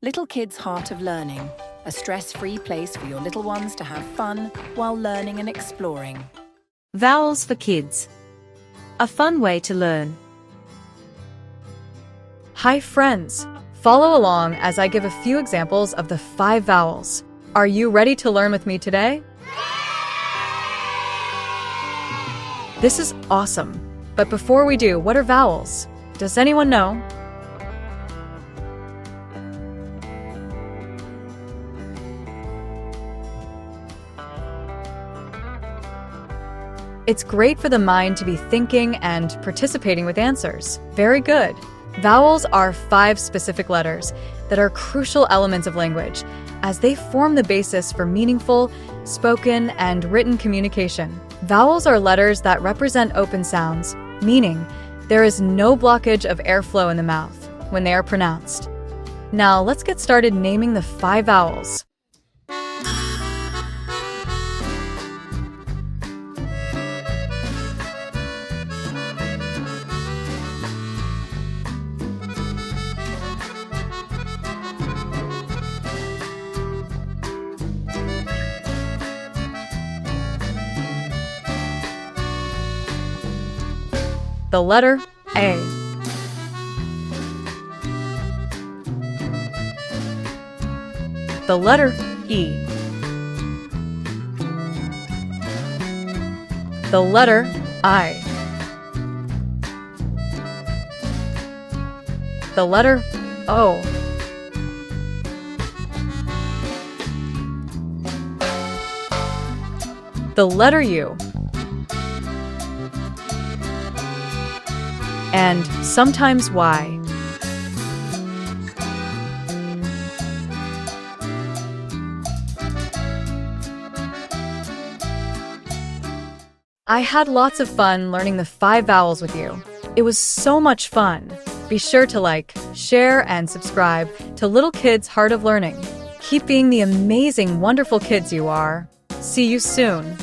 Little Kids' Heart of Learning, a stress-free place for your little ones to have fun while learning and exploring. Vowels for kids. A fun way to learn. Hi friends! Follow along as I give a few examples of the 5 vowels. Are you ready to learn with me today? This is awesome! But before we do, what are vowels? Does anyone know? It's great for the mind to be thinking and participating with answers. Very good. Vowels are 5 specific letters that are crucial elements of language, as they form the basis for meaningful, spoken, and written communication. Vowels are letters that represent open sounds, meaning there is no blockage of airflow in the mouth when they are pronounced. Now let's get started naming the 5 vowels. The letter A. The letter E. The letter I. The letter O. The letter U. And sometimes Y. I had lots of fun learning the 5 vowels with you. It was so much fun. Be sure to like, share, and subscribe to Little Kids' Heart of Learning. Keep being the amazing, wonderful kids you are. See you soon.